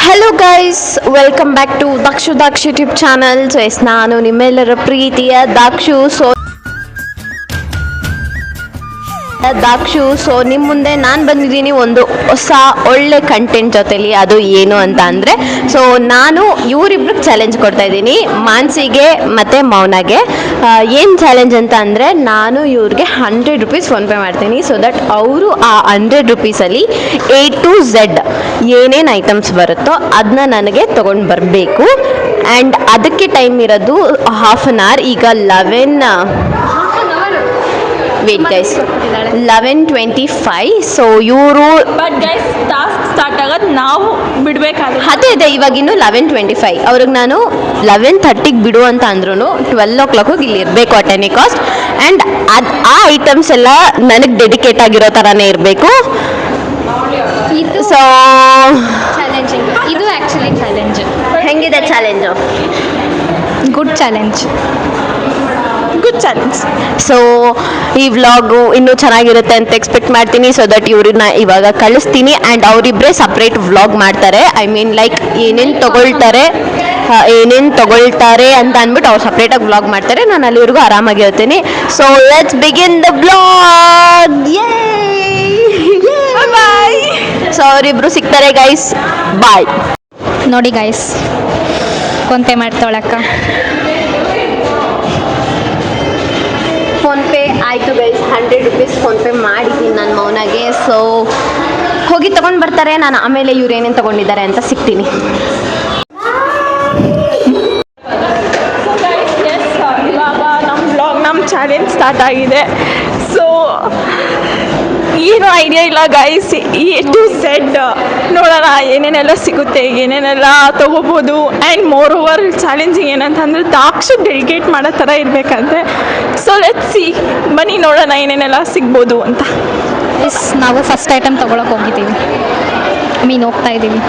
Hello guys, welcome back to Dakshu YouTube channel. So ನಾನು ನಿಮ್ಮೆಲ್ಲರ ಪ್ರೀತಿಯ ದಾಕ್ಷು. ಸೊ ನಿಮ್ಮ ಮುಂದೆ ನಾನು ಬಂದಿದ್ದೀನಿ ಒಂದು ಹೊಸ ಒಳ್ಳೆ ಕಂಟೆಂಟ್ ಜೊತೆಲಿ. ಅದು ಏನು ಅಂತ ಅಂದರೆ, ಸೊ ನಾನು ಇವರಿಬ್ರಿಗೆ ಚಾಲೆಂಜ್ ಕೊಡ್ತಾ ಇದ್ದೀನಿ, ಮಾನ್ಸಿಗೆ ಮತ್ತು ಮೌನಾಗೆ. ಏನು ಚಾಲೆಂಜ್ ಅಂತ ಅಂದರೆ, ನಾನು ಇವ್ರಿಗೆ 100 ರೂಪೀಸ್ ಫೋನ್ಪೇ ಮಾಡ್ತೀನಿ. ಸೊ ದಟ್ ಅವರು ಆ 100 ರೂಪೀಸಲ್ಲಿ A to Z ಏನೇನು ಐಟಮ್ಸ್ ಬರುತ್ತೋ ಅದನ್ನ ನನಗೆ ತೊಗೊಂಡು ಬರಬೇಕು. ಆ್ಯಂಡ್ ಅದಕ್ಕೆ ಟೈಮ್ ಇರೋದು ಹಾಫ್ ಆನ್ ಅವರ್. ಈಗ 11:25. ಸೊ ಇವರು ಟಾಸ್ಕ್ ಸ್ಟಾರ್ಟ್ ಆಗೋದು ನಾವು ಬಿಡಬೇಕಾದ್ರೆ ಅದೇ ಇವಾಗ ಇನ್ನು 11:25. ಅವ್ರಿಗೆ ನಾನು 11:30ಗೆ ಬಿಡು ಅಂತ ಅಂದ್ರೂ 12 o'clock ಇಲ್ಲಿ ಇರಬೇಕು ಅಟ್ ಎನಿ ಕಾಸ್ಟ್. ಆ್ಯಂಡ್ ಆ ಐಟಮ್ಸ್ ಎಲ್ಲ ನನಗೆ ಡೆಡಿಕೇಟ್ ಆಗಿರೋ ಥರನೇ ಇರಬೇಕು. ಸೊ ಚಾಲೆಂಜಿಂಗ್ ಇದು ಆ್ಯಕ್ಚುಲಿ ಚಾಲೆಂಜ್. ಹೆಂಗಿದೆ ಚಾಲೆಂಜು? Good challenge. ಸೊ ಈ ವ್ಲಾಗು ಇನ್ನೂ ಚೆನ್ನಾಗಿರುತ್ತೆ ಅಂತ ಎಕ್ಸ್ಪೆಕ್ಟ್ ಮಾಡ್ತೀನಿ. ಸೊ ದಟ್ ಇವ್ರನ್ನ ಇವಾಗ ಕಳಿಸ್ತೀನಿ ಆ್ಯಂಡ್ ಅವರಿಬ್ಬರೇ ಸಪ್ರೇಟ್ ವ್ಲಾಗ್ ಮಾಡ್ತಾರೆ. ಐ ಮೀನ್ ಲೈಕ್ ಏನೇನು ತಗೊಳ್ತಾರೆ ಅಂತ ಅಂದ್ಬಿಟ್ಟು ಅವ್ರು ಸಪ್ರೇಟಾಗಿ ವ್ಲಾಗ್ ಮಾಡ್ತಾರೆ. ನಾನು ಅಲ್ಲಿವರೆಗೂ ಆರಾಮಾಗಿರ್ತೀನಿ. So let's begin the vlog. Bye. So ಅವರಿಬ್ರು ಸಿಗ್ತಾರೆ ಗೈಸ್. ಬಾಯ್. ನೋಡಿ ಗೈಸ್, ಕೊಂತೆ ಮಾಡ್ತಾಳಕ್ಕ. ಫೋನ್ಪೇ ಆಯಿತು ಗೈಸ್, 100 ರೂಪೀಸ್ ಫೋನ್ಪೇ ಮಾಡಿದ್ದೀನಿ ನಾನು ಮೌನಾಗೆ. ಸೊ ಹೋಗಿ ತೊಗೊಂಡು ಬರ್ತಾರೆ. ನಾನು ಆಮೇಲೆ ಇವ್ರು ಏನೇನು ತೊಗೊಂಡಿದ್ದಾರೆ ಅಂತ ಸಿಗ್ತೀನಿ. ಇವಾಗ ನಮ್ಮ ಚಾಲೆಂಜ್ ಸ್ಟಾರ್ಟ್ ಆಗಿದೆ. ಸೊ ಏನು ಐಡಿಯಾ ಇಲ್ಲ ಗೈಸ್. A to Z ನೋಡೋಣ ಏನೇನೆಲ್ಲ ಸಿಗುತ್ತೆ, ಏನೇನೆಲ್ಲ ತೊಗೋಬೋದು. ಆ್ಯಂಡ್ ಮೋರ್ ಓವರ್ ಚಾಲೆಂಜಿಂಗ್ ಏನಂತಂದರೆ ದಾಕ್ಷ ಡೆಡಿಕೇಟ್ ಮಾಡೋ ಥರ ಇರಬೇಕಂತೆ. ಸೊ ಲೆಟ್ಸ್ ಸಿ, ಬನ್ನಿ ನೋಡೋಣ ಏನೇನೆಲ್ಲ ಸಿಗ್ಬೋದು ಅಂತ. ನಾವು ಫಸ್ಟ್ ಐಟಮ್ ತೊಗೊಳಕ್ಕೆ ಹೋಗಿದ್ದೀವಿ, ಹೋಗ್ತಾ ಇದ್ದೀವಿ.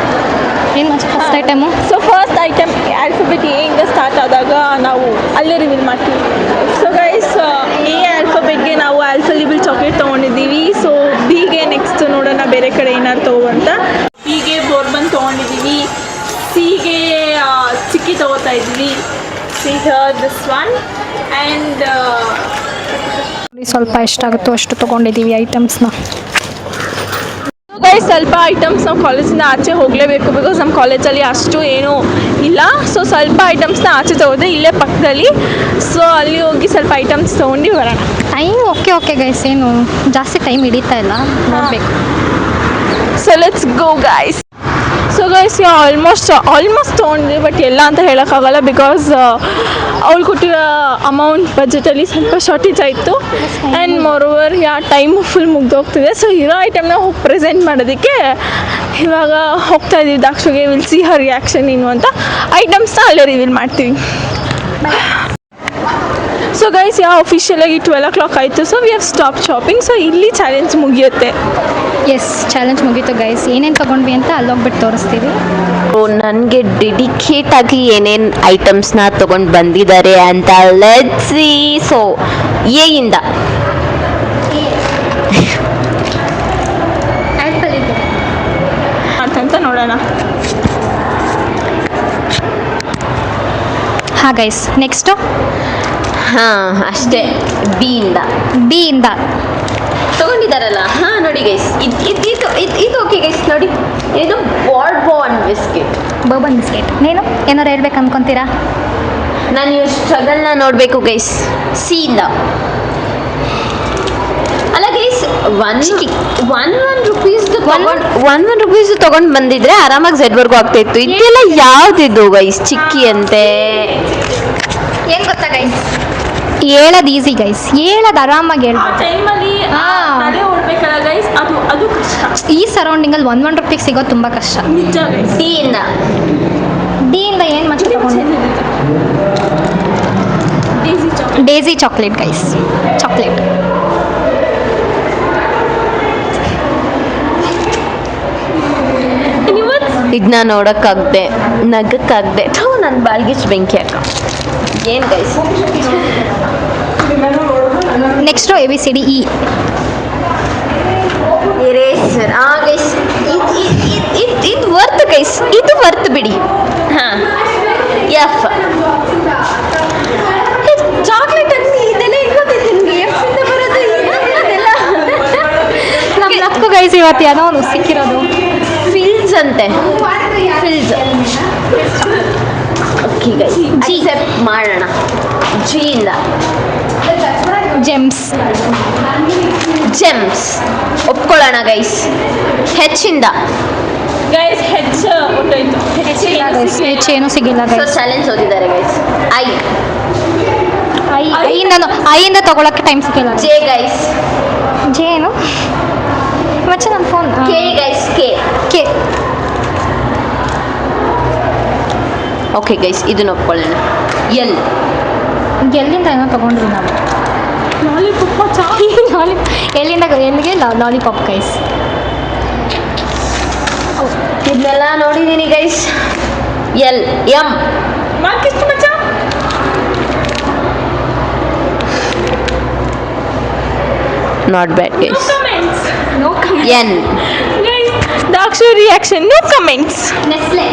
ಏನು first item? So first item alphabet A ಇಂದ ಸ್ಟಾರ್ಟ್ ಆದಾಗ ನಾವು ಅಲ್ಲೇ ರಿವೀಲ್ ಮಾಡ್ತೀವಿ. ಸೊ ಗೈಸ್, ಎ ಆಲ್ಫಾಬೆಟ್ಗೆ ನಾವು ಆಲ್ಫಾಲಿಬಲ್ ಚಾಕ್ಲೇಟ್ ತೊಗೊಂಡಿದ್ದೀವಿ. ಸೊ ಬಿಗೆ ನೆಕ್ಸ್ಟ್ ನೋಡೋಣ ಬೇರೆ ಕಡೆ ಏನಾದ್ರು ತೊಗೊಬಂತ. ಬಿಗೆ ಬೋರ್ಬನ್ ತೊಗೊಂಡಿದ್ದೀವಿ. ಸಿಗೆ ಚಿಕ್ಕಿ ತೊಗೋತಾ ಇದ್ದೀವಿ. See this one. ಆ್ಯಂಡ್ ಸ್ವಲ್ಪ ಎಷ್ಟಾಗುತ್ತೋ ಅಷ್ಟು ತೊಗೊಂಡಿದ್ದೀವಿ ಐಟಮ್ಸ್ನ. ಗೈಸ್, ಸ್ವಲ್ಪ ಐಟಮ್ಸ್ ನಾವು ಕಾಲೇಜಿಂದ ಆಚೆ ಹೋಗಲೇಬೇಕು, ಬಿಕಾಸ್ ನಮ್ಮ ಕಾಲೇಜಲ್ಲಿ ಅಷ್ಟು ಏನೂ ಇಲ್ಲ. ಸೊ ಸ್ವಲ್ಪ ಐಟಮ್ಸ್ನ ಆಚೆ ತೊಗೊಂಡೆ, ಇಲ್ಲೇ ಪಕ್ಕದಲ್ಲಿ. ಸೊ ಅಲ್ಲಿ ಹೋಗಿ ಸ್ವಲ್ಪ ಐಟಮ್ಸ್ ತೊಗೊಂಡು ಬರೋಣ. ಟೈಮ್ ಓಕೆ ಗೈಸ್, ಏನು ಜಾಸ್ತಿ ಟೈಮ್ ಹಿಡಿತಾ ಇಲ್ಲ, ನೋಡಬೇಕು. So let's go guys. So guys, almost ತೊಗೊಂಡ್ವಿ, ಬಟ್ ಎಲ್ಲ ಅಂತ ಹೇಳೋಕ್ಕಾಗಲ್ಲ, ಬಿಕಾಸ್ ಅವ್ಳು ಕೊಟ್ಟಿರೋ ಅಮೌಂಟ್ ಬಜೆಟಲ್ಲಿ ಸ್ವಲ್ಪ ಶಾರ್ಟೇಜ್ ಆಯಿತು. And moreover time full ಮುಗ್ದೋಗ್ತಿದೆ. ಸೊ ಇರೋ ಐಟಮ್ನ ಹೋಗಿ ಪ್ರೆಸೆಂಟ್ ಮಾಡೋದಕ್ಕೆ ಇವಾಗ ಹೋಗ್ತಾ ಇದ್ದೀವಿ ದಾಕ್ಷುಗೆ. ವಿಲ್ ಸಿ ಹರ್ ರಿಯಾಕ್ಷನ್ ಏನು ಅಂತ. ಐಟಮ್ಸ್ನ ಅಲ್ಲೇ ರಿವೀಲ್ ಮಾಡ್ತೀವಿ. ಸೊ ಗೈಸ್, ಅಫಿಷಿಯಲಾಗಿ 12 o'clock ಆಯಿತು. So we have stop shopping. So ಇಲ್ಲಿ ಚಾಲೆಂಜ್ ಮುಗಿಯುತ್ತೆ. ಎಸ್, ಚಾಲೆಂಜ್ ಮುಗೀತು ಗೈಸ್. ಏನೇನು ತೊಗೊಂಡ್ವಿ ಅಂತ ಅಲ್ಲೋಗ್ಬಿಟ್ಟು ತೋರಿಸ್ತೀವಿ. ನನಗೆ ಡೆಡಿಕೇಟ್ ಆಗಿ ಏನೇನು ಐಟಮ್ಸ್ನ ತೊಗೊಂಡು ಬಂದಿದ್ದಾರೆ ಅಂತ ಲೆಟ್ಸ್ ಸಿ. ಸೊ ಎ ಇಂದ ಅಂತ ನೋಡೋಣ. ಹಾಂ ಗೈಸ್, ನೆಕ್ಸ್ಟು ಅಷ್ಟೇ. ಬಿ ಇಂದ ತೊಗೊಂಡಿದ್ದಾರಲ್ಲ. ನೋಡಿ ಗೈಸ್, ಇದು ಓಕೆ ಗೈಸ್. ನೋಡಿ, ಇದು ಬೋರ್ಬನ್ ಬಿಸ್ಕೆಟ್. ನೀನು ಏನಾರು ಹೇಳ್ಬೇಕು ಅನ್ಕೊಂತೀರಾ? ನಾನು ಇವ್ರ ಸ್ಟ್ರಗಲ್ನ ನೋಡಬೇಕು ಗೈಸ್. ಸಿ ಇಂದ ಅಲ್ಲ ಗೈಸ್, ಒನ್ ರುಪೀಸ್ ತೊಗೊಂಡು ಬಂದಿದ್ರೆ ಆರಾಮಾಗಿ Z-ವರ್ಗೂ ಆಗ್ತಾಯಿತ್ತು. ಇದೆಲ್ಲ ಯಾವ್ದಿದ್ದು ಗೈಸ್? ಚಿಕ್ಕಿ ಅಂತೆ. ಏನು ಗೊತ್ತಾ ಗೈಸ್, ಹೇಳೋದು ಈಸಿ ಗೈಸ್, ಹೇಳೋದು ಆರಾಮಾಗಿ ಹೇಳ್ಬೋದು. ಟೈಮಲ್ಲಿ ಓಡಬೇಕಲ್ಲ ಗೈಸ್, ಅದು ಕಷ್ಟ. ಈ ಸರೌಂಡಿಂಗಲ್ಲಿ 1 ರೂಪೀಗೆ ಸಿಗೋದು ತುಂಬ ಕಷ್ಟ. ನಿಜ ಗೈಸ್. ಡಿ ಇಂದ ಏನು ಮತ್ತೆ ತಗೊಂಡು? Desi chocolate guys, chocolate. ಇದನ್ನ ನೋಡೋಕ್ಕಾಗದೆ ನಗಕ್ಕಾಗದೆ ನನ್ನ ಬಾಲ್ಗಿಚ್ ಬೆಂಕಿ ಹಾಕ. ಏನು guys? Next ABCD E. Eraser. Guys, ಇದು ವರ್ತ್ ಗೈಸ್, ಇದು ಗೈಸ್ ಇವತ್ತು ಏನೋ ಒಂದು ಸಿಕ್ಕಿರೋದು. ಫಿಲ್ಸ್ ಅಂತೆ, ಫಿಲ್ಸ್. ಓಕೆ ಗೈಸ್, ಅಕ್ಸೆಪ್ಟ್ ಮಾಡೋಣ. ಜಿಯಿಂದ ಜೆಮ್ಸ್. ಜೆಮ್ಸ್ ಒಪ್ಕೊಳ್ಳೋಣ ಗೈಸ್. ಹೆಚ್ಚಿಂದ ಗೈಸ್ ಹೆಚ್ಚು ಹೊಟ್ಟೋಯ್ತು. ಏನು ಸಿಗಿಲ್ಲ ಸೊ ಗೈಸ್. ಚಾಲೆಂಜ್ ಓದಿದ್ದಾರೆ ಗೈಸ್. ಐಯಿಂದ ತಗೊಳಕ್ಕೆ ಟೈಮ್ ಸಿಕ್ಕಿಲ್ಲ. J guys. ಜೇನು ಮಚ್ಚ ನನ್ನ phone. K guys. K. Okay guys, ಇದನ್ನ ಒಪ್ಕೊಳ್ಳೋಣ. ಎಲ್. ಎಲ್ಲಿಂದ ಏನೋ ತಗೊಂಡ್ವಿ ನಾವು. ಎಲ್ಲಿಗೆ ಲಾಲಿಪಾಪ್ ಗೈಸ್. ಇದನ್ನೆಲ್ಲ ನೋಡಿದ್ದೀನಿ ಗೈಸ್. ಎಲ್. ಎಂ. ಮಾರ್ಕಿಷ್ಟು ಮಚ್ಚ. Not bad guys. No comments. N. Guys, Dakshu reaction. No comments. Nestle.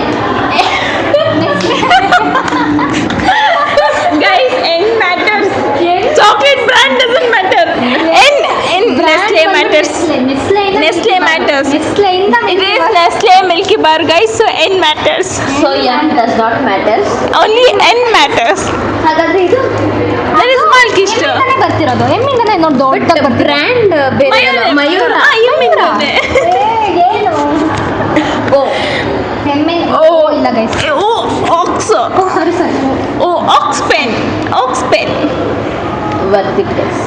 Guys, N matters. Chocolate brand doesn't matter. N Nestle matters. Nestle matters. It is Nestle Milky Bar, guys. So N matters. So M does not matters. Only N matters. ಹಾಗಾದ್ರೆ ಇದು That is Malkishta. ಬರ್ತಿರೋದು ಎಮ್ಮಿಂದನೇ ನೋಡಿ ದೊಡ್ಡ brand ಬೇರೆ ಅಲ್ಲ. ಮಯೂರ. ಏನು ಓ. ಎಮ್ಮೆ Oh. ಇಲ್ಲ guys. Oh, Ox. ಸರಿ ಸರಿ. Oh, Ox pen. Ox pen. Worth it guys.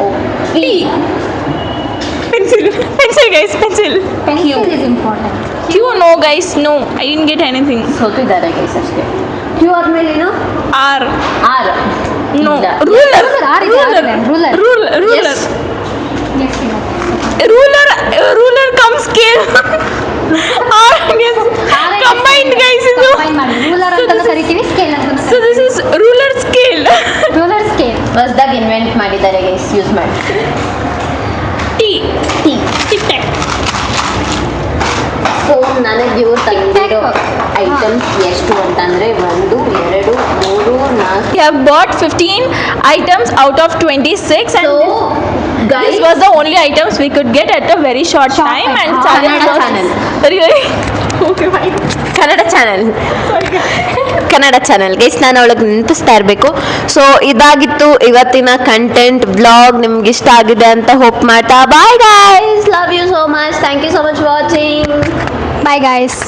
O. P. Pencil. Pencil, guys. Pencil. Pencil is important. Q. No, guys. No. I didn't get anything. ಸೋತಿದ್ದಾರೆ ಗೈಸ್ ಅಷ್ಟೇ. Q ಆದ್ಮೇಲೇನು? R. R. No. ಇಲ್ಲ. Ruler. R ಇದೆ, R ಇದೆ. Ruler. Ruler. Yes. Ruler comes scale. Yes. Combined, guys. Combine ಮಾಡಿ ruler ಅಂತ ಕರಿತೀವಿ, scale ಅಂತ So this is ruler scale. Ruler scale. ಹೊಸದಾಗಿ ಇನ್ವೆಂಟ್ ಮಾಡಿದ್ದಾರೆ ಗೈಸ್, ಯೂಸ್ ಮಾಡಿ. T. T. Tic Tac. So ನನಗೆ ಇವ್ರು ತಂದಿರೋ ಐಟಮ್ಸ್ ಎಷ್ಟು ಅಂತಂದರೆ 1 2 3 4. We have bought 15 items out of 26 and So, this guys, was the only items we could get at a very short time and challenge Kannada was channel. really okay fine. Kannada channel guys, ನಾನು ಅವಳಿಗೆ ನೆನಪಿಸ್ತಾ ಇರಬೇಕು. So ಇದಾಗಿತ್ತು ಇವತ್ತಿನ content vlog. ನಿಮ್ಗೆ ಇಷ್ಟ ಆಗಿದೆ ಅಂತ hope ಮಾಡ್ತಾ bye guys. Love you so much. Thank you so much watching. Bye guys.